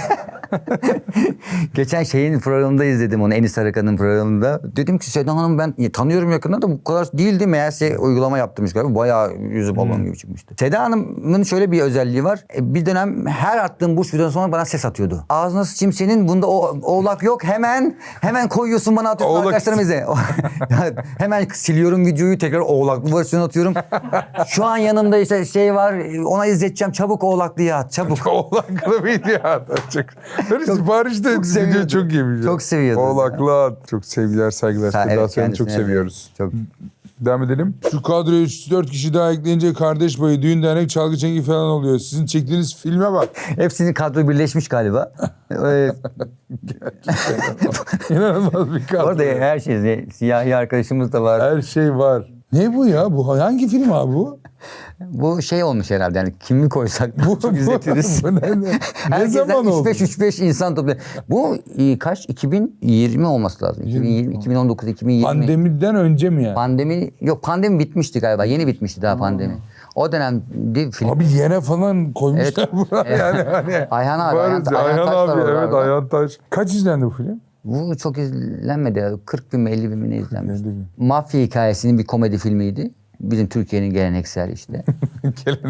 Geçen şeyin programında izledim onu, Enis Arıkan'ın programında. Dedim ki Seda Hanım ben tanıyorum yakından da bu kadar değildi. Meğerse uygulama yaptırmış galiba. Bayağı yüzü balon gibi çıkmıştı. Seda Hanım'ın şöyle bir özelliği var. Bir dönem her attığım burç videodan sonra bana ses atıyordu. Ağzına sıçayım senin bunda oğlak yok. Hemen koyuyorsun bana atıyorsun Oğlak. arkadaşlarım izle. Hemen siliyorum videoyu tekrar oğlaklı versiyon atıyorum. Şu an yanımda işte şey var ona izleteceğim çabuk oğlaklıyı at çabuk. Oğlaklı video atacak. Sipariş de video seviyordum. çok iyiymiş. Çok seviyordum. Oğlaklı at. Çok sevgiler, saygılar. Seda Evet, seni çok kendisine seviyoruz. Çok. Devam edelim. Şu kadroya 3-4 kişi daha ekleyince kardeş payı, düğün dernek, çalgı çengi falan oluyor. Sizin çektiğiniz filme bak. Hepsinin kadro birleşmiş galiba. İnanılmaz bir kadro. Orada her şey, siyahi arkadaşımız da var. Her şey var. Ne bu ya? Bu hangi film abi bu? Bu şey olmuş herhalde yani kimi koysak daha çok izletiriz. Bu ne? Ne Herkesten zaman oldu? 3-5 insan topluyor. Bu kaç? 2020 olması lazım. 2020, 2019, 2020. Pandemiden önce mi yani? Pandemi bitmişti galiba. Yeni bitmişti daha pandemi. O dönemde film. Abi yere falan koymuşlar Evet. buraya Evet. yani. Hani Ayhan abi, Ayhan Ayhan Taş var abi, orada. evet Ayhan Taş. Kaç izlendi bu film? Bu çok izlenmedi ya. 40 bin mi 50 bin mi ne izlenmişti. 50 bin. Mafya hikayesinin bir komedi filmiydi. Bizim Türkiye'nin geleneksel işte.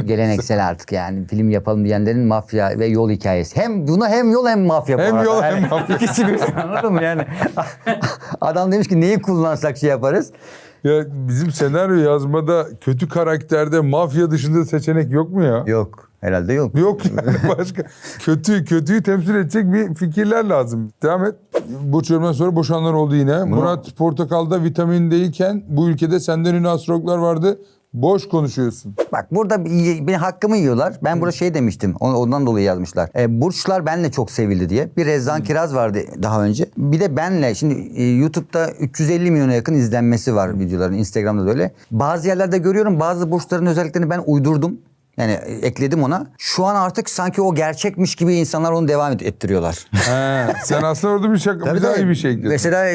Geleneksel artık yani. Film yapalım diyenlerin mafya ve yol hikayesi. Hem buna hem yol hem mafya. bu Hem arada. yol hem Yani mafya. İkisi bir anladın mı yani? Adam demiş ki neyi kullansak şey yaparız. Ya bizim senaryo yazmada kötü karakterde mafya dışında seçenek yok mu ya? Yok. Herhalde yok. Yok yani başka. Kötüyü temsil edecek bir fikirler lazım. Devam et. Burç yorumdan sonra boşananlar oldu yine. Murat Portakal'da vitamin değilken bu ülkede senden ünlü astrologlar vardı. Boş konuşuyorsun. Bak burada benim hakkımı yiyorlar. Ben burada şey demiştim. Ondan dolayı yazmışlar. Burçlar benle çok sevildi diye. Bir Rezan Kiraz vardı daha önce. Bir de benle. Şimdi YouTube'da 350 milyona yakın izlenmesi var videoların. Instagram'da da öyle. Bazı yerlerde görüyorum bazı burçların özelliklerini ben uydurdum. Yani ekledim ona. Şu an artık sanki o gerçekmiş gibi insanlar onu devam ettiriyorlar. He, sen aslında orada bir şaka, Tabii güzel tabii. bir şey ekledin. Mesela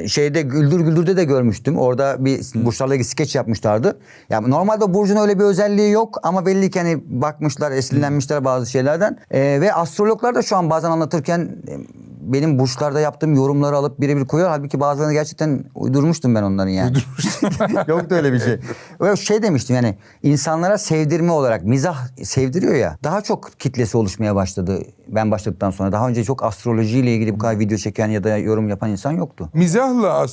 şeyde Güldür Güldür'de de görmüştüm. Orada bir burçlarla ilgili skeç yapmışlardı. Yani normalde burcun öyle bir özelliği yok ama belli ki hani bakmışlar, esinlenmişler bazı şeylerden. Ve astrologlar da şu an bazen anlatırken benim burçlarda yaptığım yorumları alıp birebir koyuyor. Halbuki bazılarını gerçekten uydurmuştum ben onların yani. Yoktu öyle bir şey. Öyle şey demiştim yani insanlara sevdirme olarak mizah sevdiriyor ya. Daha çok kitlesi oluşmaya başladı ben başladıktan sonra. Daha önce çok astrolojiyle ilgili bu kadar video çeken ya da yorum yapan insan yoktu. Mizahla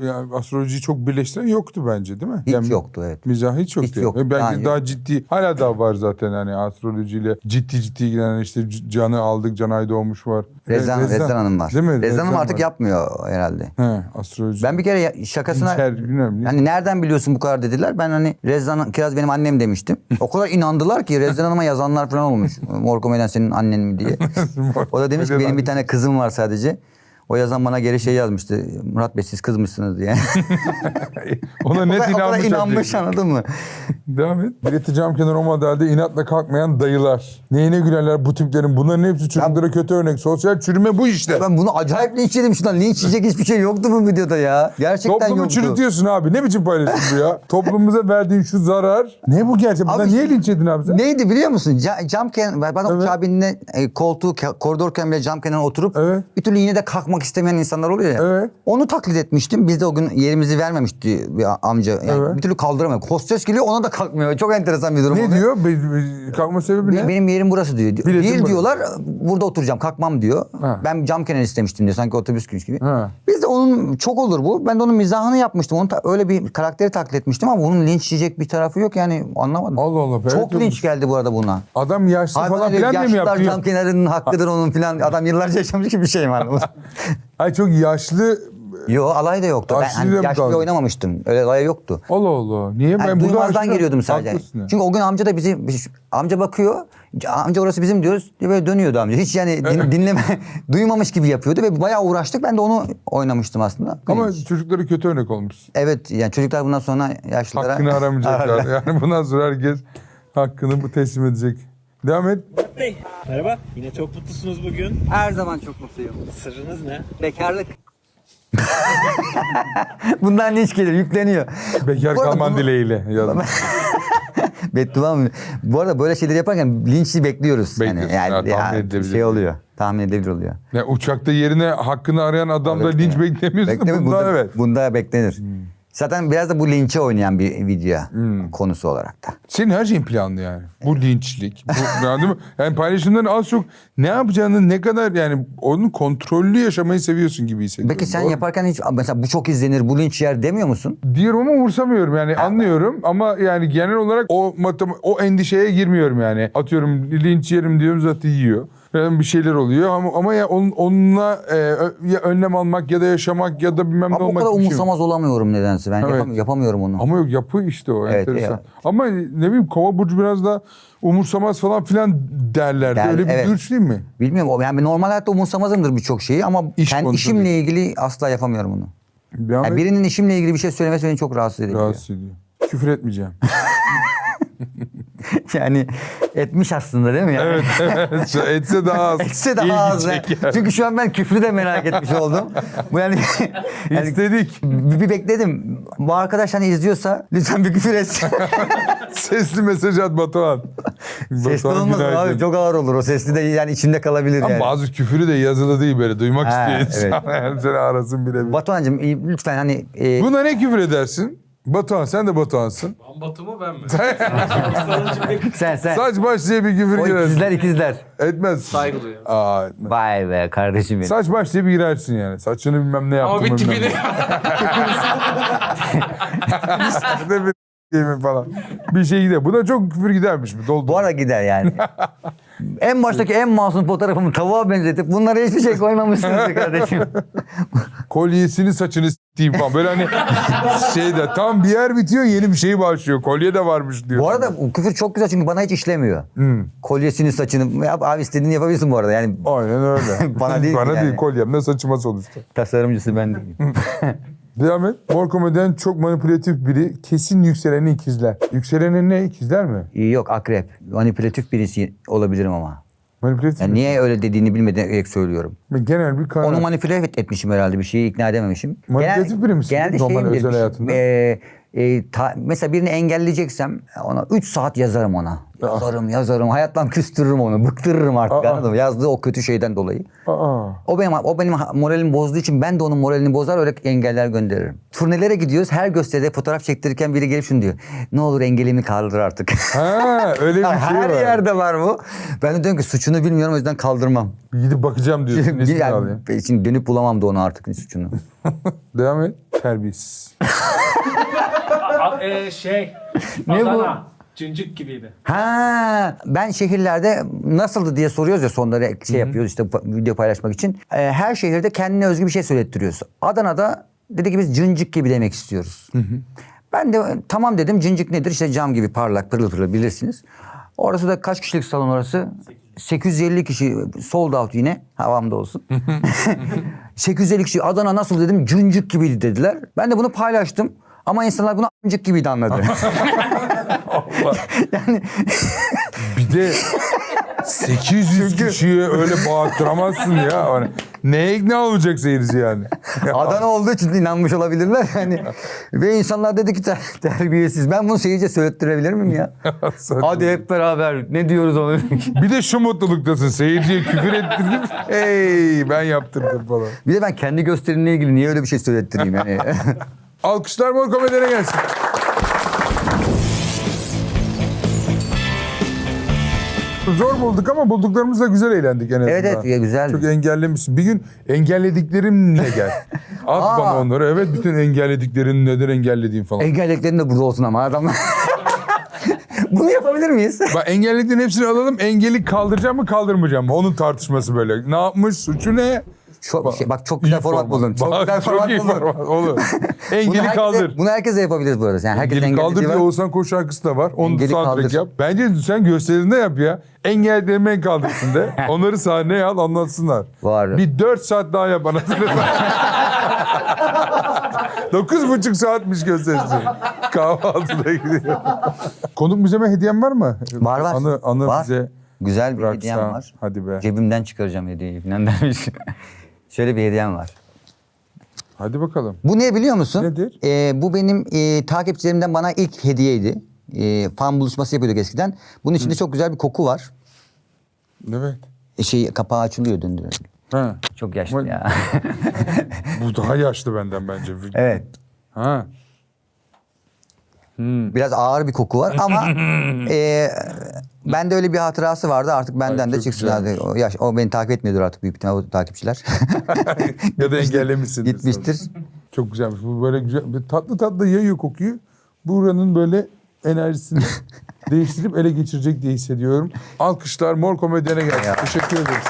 yani astrolojiyi çok birleştiren yoktu bence değil mi? Hiç yoktu, evet. Mizah hiç yoktu. Hiç yoktu. Belki Yani- daha ciddi, hala daha var zaten hani astrolojiyle ciddi ilgilenen işte Can'ı aldık, Can Aydoğmuş var. Rezan Hanım var. Değil mi? Rezan Hanım var. artık yapmıyor herhalde. He, astroloji. Ben bir kere şakasına İlker, bilmiyorum. hani nereden biliyorsun bu kadar dediler. Ben hani Rezan Kiraz benim annem demiştim. O kadar inandılar ki Rezan Hanım'a yazanlar falan olmuş. Mor Komedyen senin annen mi diye. O da demiş ki benim bir tane kızım var sadece. O yazan bana geri şey yazmıştı. Murat Bey siz kızmışsınız diye. Ona o net kadar inanmış. inanmış anladın mı? Devam et. Bileti cam kenarı o modelde inatla kalkmayan dayılar. Neyine gülerler bu tiplerin? Bunların hepsi çocuklara kötü örnek. Sosyal çürüme bu işte. Ben bunu acayip linç yedim şundan. Linç yiyecek hiçbir şey yoktu bu videoda ya. Gerçekten Toplumu yoktu. çürütüyorsun abi. Ne biçim paylaşım bu ya? Toplumumuza verdiğin şu zarar. Ne bu gerçekten? Bundan Abi, niye linç yedin abi sen? Neydi biliyor musun? Cam kenarı, ben Evet. kabinine koltuğu koridorken bile cam kenarına oturup Evet. bir türlü yine de kalkmak istemeyen insanlar oluyor ya. Evet. Onu taklit etmiştim. Biz de o gün yerimizi vermemişti bir amca. Yani Evet. bir türlü kaldıramıyor. Hostes geliyor ona da kalkmıyor. Çok enteresan bir durum. Ne oluyor. diyor? Kalkma sebebi ne? Benim yerim burası diyor. Biletim Değil burası. diyorlar burada oturacağım kalkmam diyor. Ha. Ben cam kenarı istemiştim diyor sanki otobüs gibi. Ha. Biz de onun çok olur bu. Ben de onun mizahını yapmıştım. Onu öyle bir karakteri taklit etmiştim ama bunun linç yiyecek bir tarafı yok yani anlamadım. Allah Allah. Çok evet, linç geldi bu arada buna. Adam yaşlı Hayvan falan öyle filan diye mi yaşlılar yapıyor? cam kenarının hakkıdır onun filan. Adam yıllarca yaşamış gibi bir şey var. Ay çok yaşlı. Yo alay da yoktu. Ben Aşırı hani yaşlı dalga. oynamamıştım. Öyle alay yoktu. Allah Allah. Niye? Yani Ben burada duymazdan aşırı- geliyordum sadece. Haklısın ya. Çünkü o gün amca da amca bakıyor. Amca orası bizim diyoruz. Diye böyle dönüyordu amca. Hiç yani dinleme, duymamış gibi yapıyordu ve bayağı uğraştık. Ben de onu oynamıştım aslında. Ama çocuklara kötü örnek olmuş. Evet yani çocuklar bundan sonra yaşlılara... Hakkını aramayacaklar. Ararlar. Yani bundan sonra herkes hakkını bu teslim edecek. Devam et. Bey, merhaba. Yine çok mutlusunuz bugün. Her zaman çok mutluyum. Sırrınız ne? Bekarlık. Bundan linç gelir, yükleniyor. Bekar Bu arada kalman bunu- dileğiyle. yazdım. Beddua mı? Bu arada böyle şeyleri yaparken linçli bekliyoruz. Bekliyorsun, ha, tahmin edilebilir. şey oluyor. Tahmin edilebilir oluyor. Ya uçakta yerine hakkını arayan adamda linç beklemiyorsun. Bekleme, Bunda bunda, evet. bunda beklenir. Zaten biraz da bu linçe oynayan bir video konusu olarak da. Senin her şeyin planlı yani. Bu linçlik. Bu, yani değil mi? Yani paylaşımların az çok ne yapacağını ne kadar yani onun kontrollü yaşamayı seviyorsun gibi hissediyorum. Peki sen Doğru. yaparken hiç mesela bu çok izlenir, bu linç yer demiyor musun? Diyorum ama umursamıyorum yani anlıyorum ama yani genel olarak o endişeye girmiyorum yani. Atıyorum linç yerim diyorum zaten yiyor. Yani bir şeyler oluyor ama ya onunla ya önlem almak ya da yaşamak ya da bilmem ne Ama o olmak kadar bir şey. umursamaz olamıyorum nedense. Ben Evet. yapamıyorum onu. Ama yok yapı işte o Evet, enteresan. ya. Ama ne bileyim Kova burcu biraz da umursamaz falan filan derlerdi. Öyle bir evet. burç değil mi? Bilmiyorum. Yani normal hayatta umursamazımdır birçok şeyi ama İş kendi konusunda işimle ilgili asla yapamıyorum onu. Yani birinin işimle ilgili bir şey söylemesi beni çok rahatsız ediyor. rahatsız ediyor. Küfür etmeyeceğim. Yani etmiş aslında değil mi? Yani? Evet, evet. Etse daha az. Etse daha az. ilgi çeker. Çünkü şu an ben küfrü de merak etmiş oldum. Bu yani İstedik. bir bekledim. Bu arkadaş hani izliyorsa lütfen bir küfür etsin. Sesli mesaj at Batuhan. Sesli Batuhan olmaz günaydın. abi. Çok ağır olur. O sesli de yani içinde kalabilir Ama yani. bazı küfürü de yazılı değil böyle. Duymak Ha, istiyor insan. Yani seni arasın birebir. Batuhan'cığım lütfen hani... Buna ne küfür edersin? Batuhan sen de Batuhan'sın. Ben Batu mu ben mi? sen. Saç baş diye bir küfür O girersin. ikizler. Etmez. Saygı duyuyorum. Aa, etmez. Vay be kardeşim benim. Saç baş diye bir girersin yani. Saçını bilmem ne yaptım. Ama bir bilmem tipini. ne. Bir mi falan. Bir şey gider. Buna çok küfür gidermiş mi? Doldu. Bu ara gider yani. En baştaki en masum fotoğrafımı tavuğa benzetip bunlara hiçbir şey koymamışsınız be kardeşim. Kolyesini saçını s**eyim falan. Böyle hani şeyde tam bir yer bitiyor yeni bir şey başlıyor. Kolye de varmış diyor. Bu arada bu küfür çok güzel çünkü bana hiç işlemiyor. Kolyesini saçını yap abi istediğini yapabilirsin bu arada yani Aynen öyle. Bana değil Bana yani. değil kolyem de saçıma sonuçta. tasarımcısı ben değilim. Devam et. Mor komedyen çok manipülatif biri. Kesin yükseleni ikizler. Yükseleni ne? İkizler mi? Yok akrep. Manipülatif birisi olabilirim ama. Manipülatif Yani mi? niye öyle dediğini bilmeden söylüyorum. Genel bir karar. Onu manipüle etmişim herhalde, bir şeyi ikna edememişim. Manipülatif biri misin? Genelde Normal şeyimdir. özel hayatında. Mesela birini engelleyeceksem ona 3 saat yazarım ona. Yazarım. Hayattan küstürürüm onu. Bıktırırım artık, anladın mı? Yazdığı o kötü şeyden dolayı. O benim moralimi bozduğu için ben de onun moralini bozar, öyle engeller gönderirim. Turnelere gidiyoruz. Her gösteride fotoğraf çektirirken biri gelip şunu diyor. Ne olur engelimi kaldır artık. Ha, öyle bir şey Her var. yerde var bu. Ben de diyorum ki suçunu bilmiyorum, o yüzden kaldırmam. Gidip bakacağım diyorsun. Nesini alayım? Şimdi dönüp bulamam da onu artık suçunu. Devam et. Terbiyesiz. Ne bu? Adana. Cıncık gibiydi. Ha, ben şehirlerde nasıldı diye soruyoruz ya, sonları yapıyoruz işte video paylaşmak için. Her şehirde kendine özgü bir şey söylettiriyoruz. Adana'da dedi ki biz cıncık gibi demek istiyoruz. Ben de tamam dedim, cıncık nedir? İşte cam gibi parlak, pırıl pırıl, bilirsiniz. Orası da kaç kişilik salon orası? 850 kişi, sold out yine, havamda olsun. 850 kişi, Adana nasıl dedim, cıncık gibiydi dediler. Ben de bunu paylaştım ama insanlar bunu ancık gibiydi anladı. Yani Bir de 800 kişiye öyle bağırtıramazsın ya. Hani neye ikna olacak seyirci yani? Adana olduğu için inanmış olabilirler yani. Ve insanlar dedi ki terbiyesiz. Ben bunu seyirciye söylettirebilir miyim ya? Hadi hep beraber ne diyoruz onu? Bir de şu mutluluktasın. Seyirciye küfür ettirdim. Hey, ben yaptırdım falan. Bir de ben kendi gösterimle ilgili niye öyle bir şey söylettireyim yani? Alkışlar Mor Komedyen'e gelsin. Zor bulduk ama bulduklarımızla güzel eğlendik en azından. Evet, güzeldi. Çok engellemişsin. Bir gün engellediklerimle gel. At bana onları. Evet, bütün engellediklerini neden engellediğin falan. Engellediklerin de burada olsun ama adamlar. Bunu yapabilir miyiz? Bak, engellediklerin hepsini alalım. Engeli kaldıracağım mı kaldırmayacağım mı? Onun tartışması böyle. Ne yapmış? Suçu ne? Bak çok güzel İyi format buldum. Çok Bak, güzel çok format iyi buldum. format. Olur. Engeli kaldır. Bunu herkese yapabiliriz burada. Yani herkesin Engeli kaldır engellediği diye var. Oğuzhan Koç şarkısı da var. Onu Engeli soundtrack kaldır. yap. Bence sen gösterinde yap ya. Engellemeyi kaldırsın de. Onları sahneye al, anlatsınlar. Var. Bir 4 saat daha yap anasını. 9,5 saatmiş gösterisi. Kahvaltıda gidiyor. Konuk müzeme hediyem var mı? Var. Anı Var. bize Güzel bir bıraksa. hediyem var. Hadi be. Cebimden çıkaracağım hediyeyi falan demiş. Şöyle bir hediyem var. Hadi bakalım. Bu ne biliyor musun? Nedir? Bu benim takipçilerimden bana ilk hediyeydi. Fan buluşması yapıyorduk eskiden. Bunun içinde çok güzel bir koku var. Evet. Kapağı açılıyor, döndürüyor. Ha. Çok yaşlı Ama- ya. Bu daha yaşlı benden bence. Evet. Ha. Biraz ağır bir koku var ama bende öyle bir hatırası vardı, artık benden Ay, de çok çıksın hadi. O beni takip etmiyordur artık büyük ihtimalle, o takipçiler. Ya da engellemişsindir. Gitmiştir. Çok güzelmiş. Bu böyle güzel. Tatlı tatlı yayıyor kokuyu. Buranın böyle enerjisini değiştirip ele geçirecek diye hissediyorum. Alkışlar Mor Komedyen'e gelsin. Teşekkür ederiz.